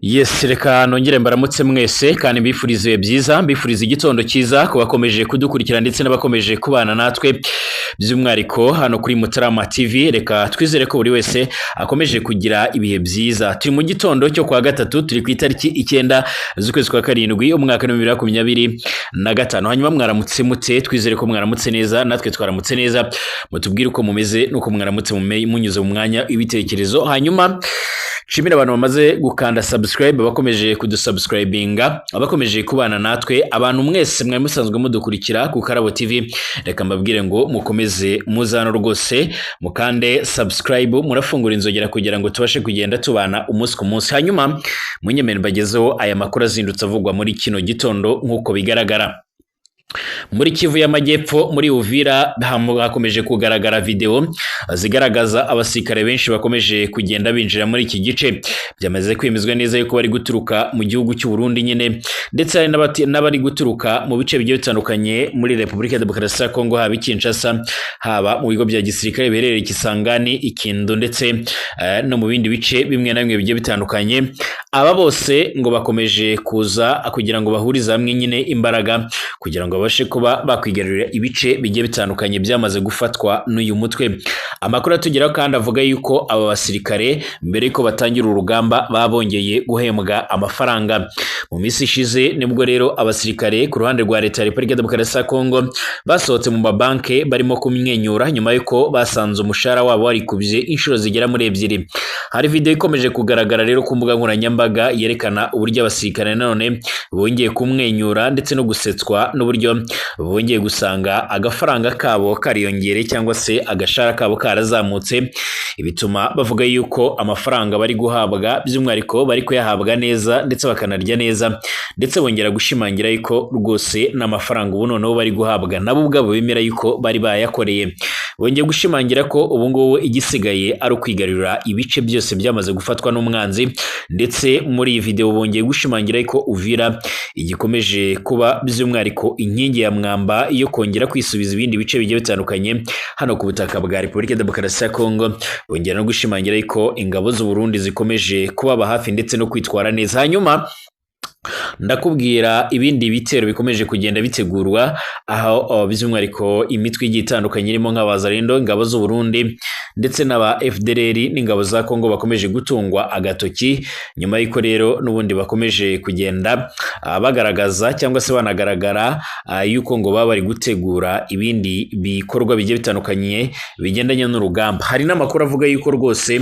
Yes, reka nongere mbaramutse mwese kandi mbifurize byiza, mbifurize igitondo cyiza ku bakomeje kudukurikira ndetse n'abakomeje kubana natwe by'umwariko hano kuri Mutarama TV. Reka twizere ko buri wese akomeje kugira ibihe byiza. Turi mu gitondo cyo kwa gatatu, turi ku itariki 9 z'ukwezi kwa karindwi umwaka wa 2025. Hanyuma mwaramutse mute, twizere ko mwaramutse neza, natwe twaramutse neza. Mutubwire uko mumeze nuko mwaramutse munyuze mu mwanya ibitekerezo. Hanyuma shimira abantu bamaze gukanda subscribe, bakomeje kudusubscribinga, abakomeje kubana natwe, abantu mwese mwe musanzwe mudukurikira ku Karabo TV. Reka mbabwire ngo mukomeze muzano rwose mukande subscribe, murafungura inzogera kugira ngo tubashe kugenda tubana umunsi ku munsi. Hanyuma munyemere mbagezeho aya makuru azindutse avugwa muri kino gitondo nk'uko bigaragara. Muri Kivu y'Amajyepfo muri Uvira hakomeje kugaragara video zigaragaza abasirikare benshi bakomeje kugenda binjira muri iki gice. Byamaze kwemezwa neza yuko bari guturuka mu gihugu cy'u Burundi nyine, ndetse hari n'abari guturuka mu bice bigiye bitandukanye muri Repubulika ya Demokarasi ya Kongo, haba Kinshasa, haba mu bigo bya gisirikare biherereye Kisangani, Ikindo ndetse no mu bindi bice bimwe na bimwe bigiye bitandukanye. Aba bose ngo bakomeje kuza kugira ngo bahurize hamwe nyine imbaraga kugira ngo babashe kuba bakwigarurira ibice bigiye bitandukanye byamaze gufatwa n'uyu mutwe. Amakuru atugeraho kandi avuga yuko aba basirikare mbere yuko batangira urugamba babongeye guhembwa amafaranga. Mu minsi ishize nibwo rero abasirikare ku ruhande rwa leta ya Repubulika ya Demokarasi ya Kongo basohotse mu mabanke barimo kumwenyura nyuma yuko basanze umushahara wabo warikubye inshuro zigera muri 2. Hari video ikomeje kugaragara rero ku mbuga nkoranyambaga yerekana uburyo abasirikare none bongeye kumwenyura ndetse no gusetswa n'uburyo bongeye gusanga agafaranga kabo kariyongere cyangwa se agashara kabo karazamutse. Ibituma bavuga yuko amafaranga bari guhabwa by'umwariko bari kuyahabwa neza ndetse bakanarya neza, ndetse bongera gushimangira yuko rwose n'amafaranga ubu noneho bari guhabwa nabo ubwabo bemera yuko bari bayakoreye. Bongeye gushimangira ko ubu ngubu igisigaye ari ukwigarurira ibice byose byamaze gufatwa n'umwanzi, ndetse muri iyi video bongeye gushimangira yuko Uvira igikomeje kuba by'umwariko inkingi ya mwamba yo kongera kwisubiza ibindi bice bigiye bitandukanye hano ku butaka bwa Repubulika ya Demokarasi ya Kongo. Bongera no gushimangira yuko ingabo z'u Burundi zikomeje kubaba hafi ndetse no kwitwara neza. Hanyuma ndakubwira ibindi bitero bikomeje kugenda bitegurwa aho by'umwariko imitwe igiye itandukanye irimo nk'abazarendo, ingabo z'u Burundi ndetse n'aba FDLR n'ingabo za Kongo bakomeje gutungwa agatoki, nyuma y'iko rero n'ubundi bakomeje kugenda bagaragaza cyangwa se banagaragara yuko ngo baba bari gutegura ibindi bikorwa bigiye bitandukanye bigendanye n'urugamba. Hari n'amakuru avuga yuko rwose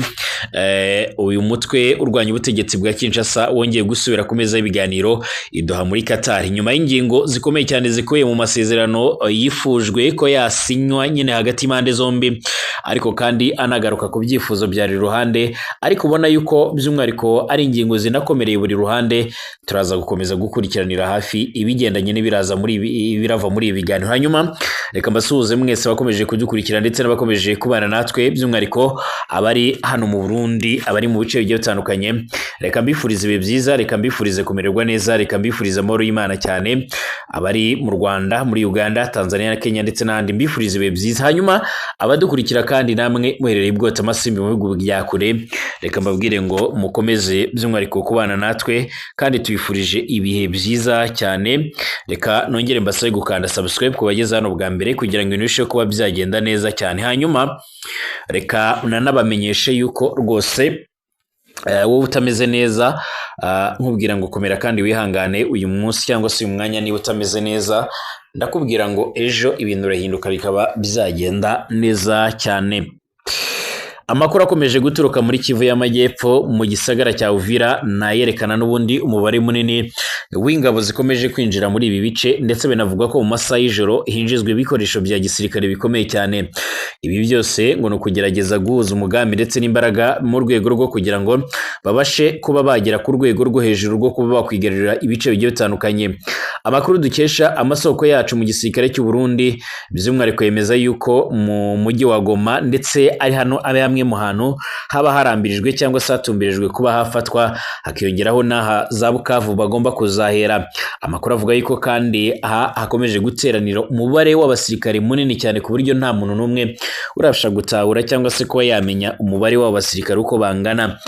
uyu mutwe urwanya ubutegetsi bwa Kinshasa wongeye gusubira ku meza y'ibiganiro idoha muri Qatar, nyuma y'ingingo zikomeye cyane zikuye mu masezerano yifujwe ko yasinywa nyine hagati impande zombi, ariko kandi anagaruka ku byifuzo bya ruhande, ariko ubona yuko by'umwariko ari ingingo zinakomereye buri ruhande. Turaza gukomeza gukurikiranira hafi ibigendanye n'ibiraza muri birava muri ibiganiro. Hanyuma reka mbasuhuze mwese bakomeje kudukurikira ndetse n'abakomeje kubana natwe, by'umwariko abari hano mu Burundi, abari mu bice bigiye bitandukanye. Reka mbifurize ibihe byiza, reka mbifurize kumererwa neza, reka mbifurize amahoro y'Imana cyane. Abari mu Rwanda, muri Uganda, Tanzania na Kenya ndetse n'andi mbifurize ibihe byiza. Hanyuma abadukurikira kandi namwe muherereye Bwota Masimbi mu bihugu bya kure, reka mbabwire ngo mukomeze by'umwariko kubana natwe kandi tubifurije ibihe byiza cyane. Reka nongere mbasabe gukanda subscribe kubageza hano bwa mbere kugira ngo ibintu kuba byagenda neza cyane. Hanyuma reka nanabamenyeshe yuko rwose wowe utameze neza nkubwira ngo komera kandi wihangane uyu munsi cyangwa se uyu mwanya. Niba utameze neza ndakubwira ngo ejo ibintu birahinduka bikaba bizagenda neza cyane. Amakuru akomeje guturuka muri Kivu y'Amajyepfo mu gisagara cya Uvira nayerekana n'ubundi umubare munini w'ingabo zikomeje kwinjira muri ibi bice, ndetse binavuga ko mu masaha y'ijoro hinjizwe ibikoresho bya gisirikare bikomeye cyane. Ibi byose ngo no kugerageza guhuza umugambi ndetse n'imbaraga mu rwego rwo kugira ngo babashe kuba bagera ku rwego rwo hejuru rwo kuba bakwigarurira ibice bigiye bitandukanye. Amakuru dukesha amasoko yacu mu gisirikare cy'u Burundi by'umwariko yemeza yuko mu mujyi wa Goma ndetse ari hano abe hamwe mu hantu haba harambirijwe cyangwa se hatumbirijwe kuba hafatwa, hakiyongeraho n'aha za Bukavu bagomba kuzahera. Amakuru avuga yuko kandi aha hakomeje guteranira umubare w'abasirikare munini cyane ku buryo nta muntu n'umwe urabasha gutahura cyangwa se kuba yamenya umubare w'abasirikare uko bangana.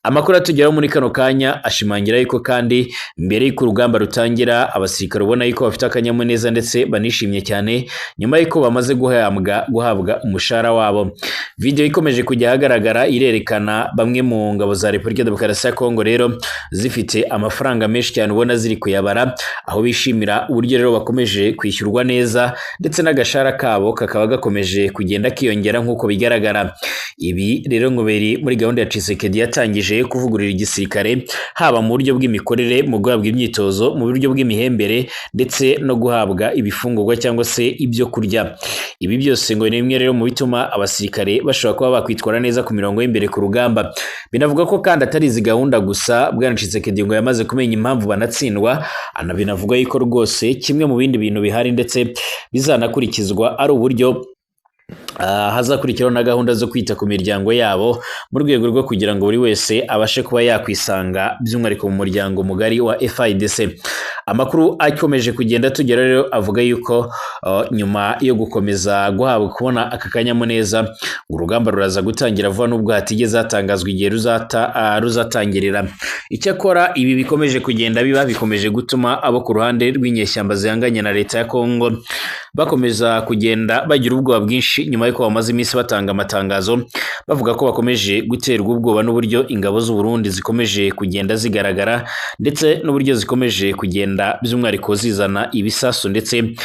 Amakuru atugeraho muri kano kanya ashimangira yuko kandi mbere y'uko urugamba rutangira abasirikare ubona yuko bafite akanyamuneza ndetse banishimye cyane nyuma y'uko bamaze guhabwa umushahara wabo. Video ikomeje kujya ahagaragara irerekana bamwe mu ngabo za Repubulika ya Demokarasi ya Kongo rero zifite amafaranga menshi cyane ubona ziri kuyabara, aho bishimira uburyo rero bakomeje kwishyurwa neza ndetse n'agashara kabo kakaba gakomeje kugenda kiyongera nk'uko bigaragara. Ibi rero ngo biri muri gahunda ya Tshisekedi yatangije kuvugurura igisirikare, haba mu buryo bw'imikorere, mu guhabwa imyitozo, mu buryo bw'imihembere ndetse no guhabwa ibifungurwa cyangwa se ibyo kurya. Ibi byose ngo ni bimwe rero mu bituma abasirikare bashobora kuba bakwitwara neza ku mirongo y'imbere ku rugamba. Binavuga ko kandi atari izi gahunda gusa, Bwana Tshisekedi ngo yamaze kumenya impamvu banatsindwa, binavuga yuko rwose kimwe mu bindi bintu bihari ndetse bizanakurikizwa ari uburyo hazakurikiraho na gahunda zo kwita ku miryango yabo mu rwego rwo kugira ngo buri wese abashe kuba yakwisanga by'umwihariko mu muryango mugari wa FARDC. Amakuru akomeje kugenda tugera rero avuga yuko nyuma yo gukomeza kubona aka kanyamuneza urugamba ruraza gutangira vuba nubwo hatigeze hatangazwa igihe ruzatangirira. Icyakora ibi bikomeje kugenda bikomeje gutuma abo ku ruhande rw'inyeshyamba zihanganye na leta ya Kongo bakomeza kugenda bagira ubwoba bwinshi nyuma y'uko bamaze iminsi batanga amatangazo bavuga ko bakomeje guterwa ubwoba n'uburyo ingabo z'u Burundi zikomeje kugenda zigaragara ndetse n'uburyo zikomeje kugenda by'umwihariko zizana ibisasu ndetse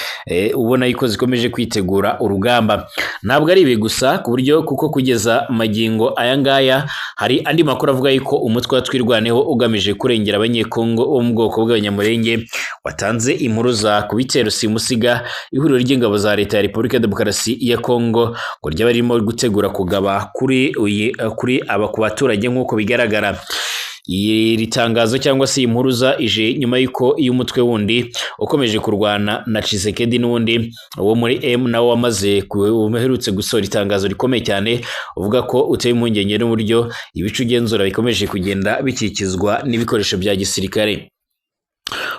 ubona yuko zikomeje kwitegura urugamba. Ntabwo ari ibi gusa kuko kugeza magingo aya ngaya hari andi makuru avuga yuko umutwe wa Twirwaneho ugamije kurengera abanyekongo bo mu bwoko bw'abanyamurenge watanze impuruza ku bitero simusiga ihuriro ry'ingabo za leta ya Repubulika ya Demokarasi ya Kongo ngo ryaba ririmo gutegura kugaba kuri ku baturage nk'uko bigaragara. Iri tangazo cyangwa se impuruza ije nyuma y'uko iyo umutwe wundi ukomeje kurwana na Tshisekedi n'undi wo muri M nawo uherutse gusohora itangazo rikomeye cyane uvuga ko uteye impungenge n'uburyo ibice ugenzura bikomeje kugenda bikikizwa n'ibikoresho bya gisirikare.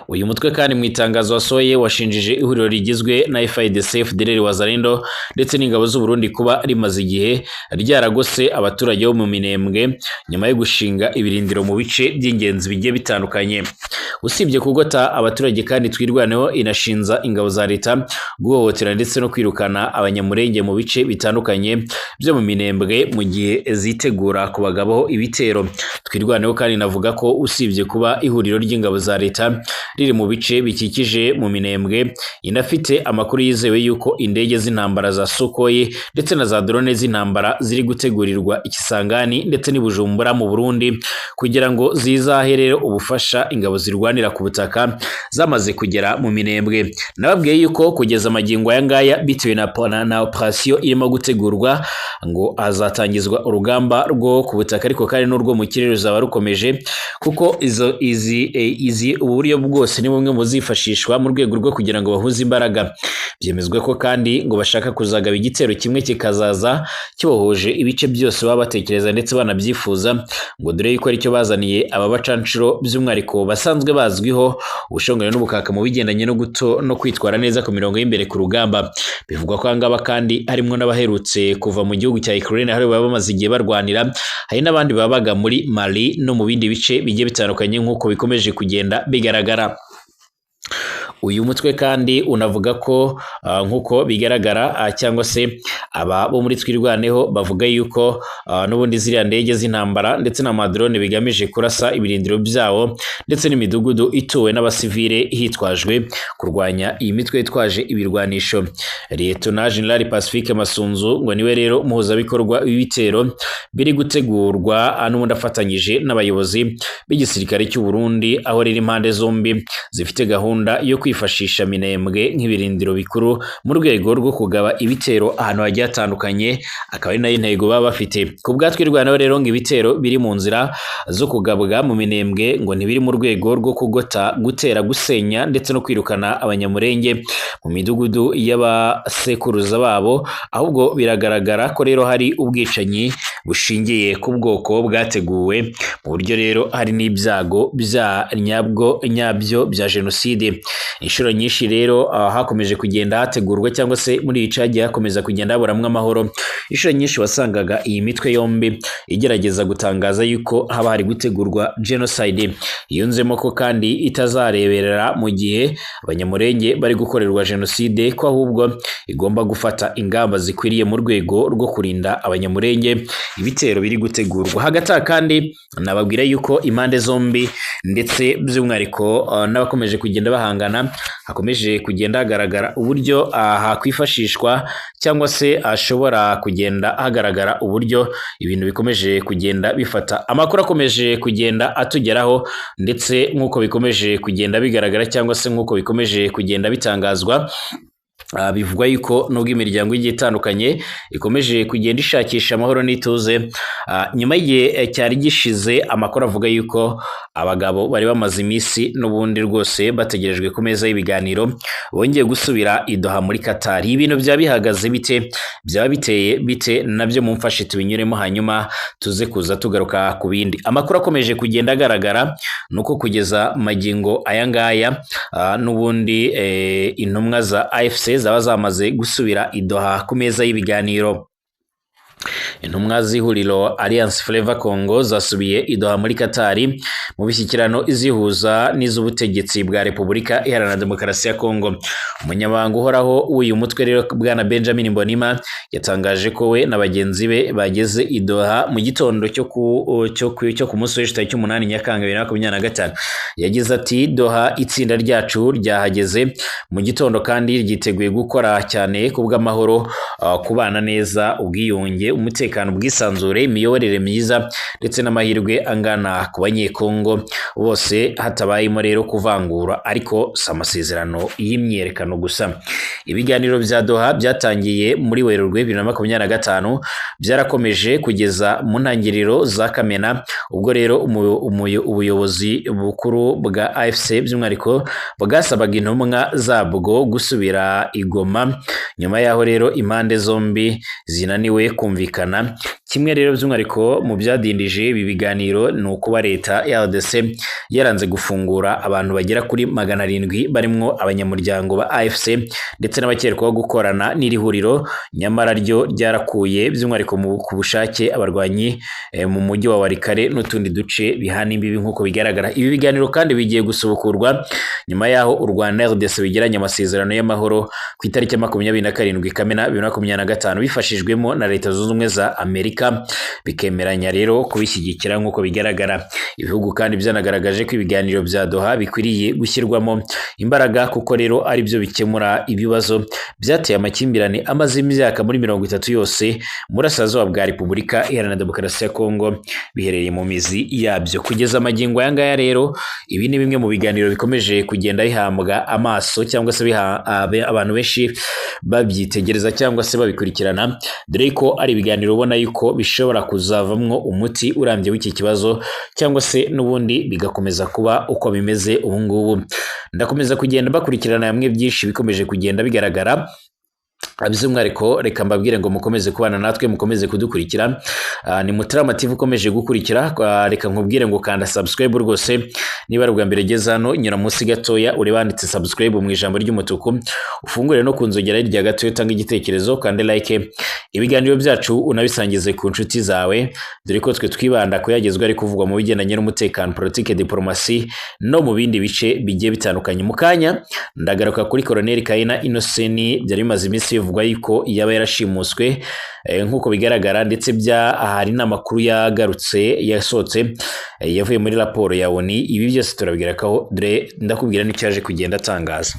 Uyu mutwe kandi mu itangazo wasohoye washinjije ihuriro rigizwe na FARDC, FDLR, Wazalendo ndetse n'ingabo z'u Burundi kuba rimaze igihe ryaragose abaturage bo mu Minembwe nyuma yo gushinga ibirindiro mu bice by'ingenzi bigiye bitandukanye. Usibye kugota abaturage kandi Twirwaneho inashinza ingabo za leta guhohotera ndetse no kwirukana abanyamurenge mu bice bitandukanye byo mu Minembwe mu gihe zitegura kubagabaho ibitero. Twirwaneho kandi navuga ko usibye kuba ihuriro ry'ingabo za leta riri mu bice bikikije mu Minembwe, inafite amakuru yizewe yuko indege z'intambara za Sukhoi ndetse na za drone z'intambara ziri gutegurirwa Ikisangani ndetse n'Ibujumbura mu Burundi kugira ngo zizaherere ubufasha ingabo zirwanira ku butaka zamaze kugera mu Minembwe. Nababwiye yuko kugeza magingo aya ngaya bitewe na operation irimo gutegurwa ngo hazatangizwa urugamba rwo ku butaka ariko kandi n'urwo mu kirere ruzaba rukomeje kuko izi uburyo bwose ni bumwe mu zifashishwa mu rwego rwo kugira ngo bahuze imbaraga. Byemezwe ko kandi ngo bashaka kuzagaba igitero kimwe kikazaza kibohoje ibice byose baba batekereza ndetse banabyifuza ngo dore yuko aricyo bazaniye aba bacanshuro by'umwihariko basanzwe bazwiho ubushongore n'ubukaka mu bigendanye no kwitwara neza ku mirongo y'imbere ku rugamba. Bivugwa ko angaba kandi harimo n'abaherutse kuva mu gihugu cya Ukraine hari baba bamaze igihe barwanira, hari n'abandi babaga muri Mali no mu bindi bice bigiye bitandukanye nk'uko bikomeje kugenda bigaragara. Uyu mutwe kandi unavuga ko nk'uko bigaragara cyangwa se aba bo muri Twirwaneho bavuga yuko n'ubundi ziriya ndege z'intambara ndetse n'amadrone bigamije kurasa ibirindiro byawo ndetse n'imidugudu ituwe n'abasivile hitwajwe kurwanya iyi mitwe yitwaje ibirwanisho. Lieutenant General Pacifique Masunzu ngo niwe rero umuhuzabikorwa w'ibitero biri gutegurwa n'ubundi afatanyije n'abayobozi b'igisirikare cy'u Burundi, aho riri impande zombi zifite gahunda yo kwifashisha Minembwe nk'ibirindiro bikuru mu rwego rwo kugaba ibitero ahantu hagiye hatandukanye, akaba ari nayo intego baba bafite. Ku bwa Twirwaneho rero ngo ibitero biri mu nzira zo kugabwa mu Minembwe ngo ntibiri mu rwego rwo gutera, gusenya ndetse no kwirukana abanyamurenge mu midugudu y'abasekuruza babo, ahubwo biragaragara ko rero hari ubwicanyi bushingiye ku bwoko bwateguwe mu buryo rero hari n'ibyago nyabyo bya jenoside. inshuro nyinshi rero hakomeje kugenda hategurwa cyangwa se muri ica hagiye hakomeza kugenda haburamwo amahoro. Inshuro nyinshi wasangaga iyi mitwe yombi igerageza gutangaza yuko haba hari gutegurwa genocide, yunzemo ko kandi itazareberera mu gihe abanyamurenge bari gukorerwa jenoside, ko ahubwo igomba gufata ingamba zikwiriye mu rwego rwo kurinda abanyamurenge ibitero biri gutegurwa. Hagati kandi nababwira yuko impande zombi ndetse by'umwihariko n'abakomeje kugenda bahangana, hakomeje kugenda hagaragara uburyo hakwifashishwa cyangwa se hashobora kugenda hagaragara uburyo ibintu bikomeje kugenda bifata. Amakuru akomeje kugenda atugeraho ndetse nk'uko bikomeje kugenda bigaragara cyangwa se nk'uko bikomeje kugenda bitangazwa, bivugwa yuko nubwo imiryango igiye itandukanye ikomeje kugenda ishakisha amahoro n'ituze, nyuma y'igihe cyari gishize amakuru avuga yuko abagabo bari bamaze iminsi n'ubundi rwose bategerejwe ku meza y'ibiganiro bongeye gusubira i Doha muri Qatar. Ibintu byaba bihagaze bite, byaba biteye bite, nabyo mumfashe tubinyuremo hanyuma tuze kuza tugaruka ku bindi. Amakuru akomeje kugenda agaragara nuko kugeza magingo aya ngaya n'ubundi intumwa za AFC zaba zamaze gusubira i Doha ku meza y'ibiganiro. Intumwa z'ihuriro Alliance Fleuve Congo zasubiye i Doha muri Qatar mu bishyikirano izihuza n'iz'ubutegetsi bwa Repubulika Iharanira Demokarasi ya Congo. Umunyamabanga uhoraho w'uyu mutwe rero bwana Benjamin Mbonima yatangaje ko we na bagenzi be bageze i Doha mu gitondo cyo ku munsi w'ejo tariki 8 Nyakanga 2025. Yagize ati Doha itsinda ryacu ryahageze mu gitondo kandi ryiteguye gukora cyane ku bw'amahoro, kubana neza, ubwiyunge, umutekano, ubwisanzure, imiyoborere myiza ndetse n'amahirwe angana ku banyekongo bose hatabayemo rero kuvangura, ariko si amasezerano y'imyerekano gusa. Ibiganiro bya Doha byatangiye muri Werurwe 2025 byarakomeje kugeza mu ntangiriro za Kamena, ubwo rero ubuyobozi bukuru bwa AFC by'umwihariko bwasabaga intumwa zabwo gusubira i Goma. Nyuma yaho rero impande zombi zinaniwe kumvikana. Kimwe rero by'umwihariko mu byadindije ibi biganiro ni ukuba leta ya RDC yaranze gufungura abantu bagera kuri 700 barimo abanyamuryango ba AFC ndetse n'abakerekwaho gukorana n'iri huriro, nyamara ryo ryarakuye by'umwihariko ku bushake abarwanyi mu mujyi wa Walikale n'utundi duce bihana imbibi nk'uko bigaragara. Ibi biganiro kandi bigiye gusubukurwa nyuma yaho u Rwanda RDC bigiranye amasezerano y'amahoro ku itariki 27 Kamena 2025 bifashijwemo na Leta Zunze Ubumwe za Amerika, bikemeranya rero kubishyigikira nk'uko bigaragara. Ibihugu kandi byanagaragaje ko ibiganiro bya Doha bikwiriye gushyirwamo imbaraga kuko rero ari byo bikemura ibibazo byateye amakimbirane amaze imyaka muri 30 yose murasazo bwa Repubulika Iharanira Demokarasi ya Kongo biherereye mu mizi yabyo. Kugeza magingo aya ngaya rero ibi ni bimwe mu biganiro bikomeje kugenda bihambwa amaso cyangwa se abantu benshi babyitegereza cyangwa se babikurikirana, dore ko ari ibiganiro ubona yuko bishobora kuzavamwo umuti urambye w'iki kibazo cyangwa se n'ubundi bigakomeza kuba uko bimeze ubu ngubu. Ndakomeza kugenda bakurikirana hamwe byinshi bikomeje kugenda bigaragara. By'umwihariko reka mbabwire ngo mukomeze kubana natwe, mukomeze kudukurikira. Ni Mutarama TV ukomeje gukurikira. Reka nkubwire ngo kanda subscribe rwose niba ari ubwa mbere geze hano, nyura munsi gatoya uribanditse subscribe mu ijambo ry'umutuku, ufungure no kunzogera hirya gato utanga igitekerezo kandi like. Ibiganiro byacu unabisangize ku nshuti zawe, dore ko twe twibanda kuyagezwa ari kuvugwa mu bigendanye n'umutekano, politike, diplomasi no mu bindi bice bigiye bitandukanye. Mu kanya ndagaruka kuri Colonel Kaina Innocent byari bimaze iminsi bivugwa yuko yaba yarashimuswe nk'uko bigaragara, ndetse hari n'amakuru yagarutse yasohotse yavuye muri raporo ya ONU. Ibi byose turabigirakaho, dore ndakubwira n'icyaje kugenda atangaza.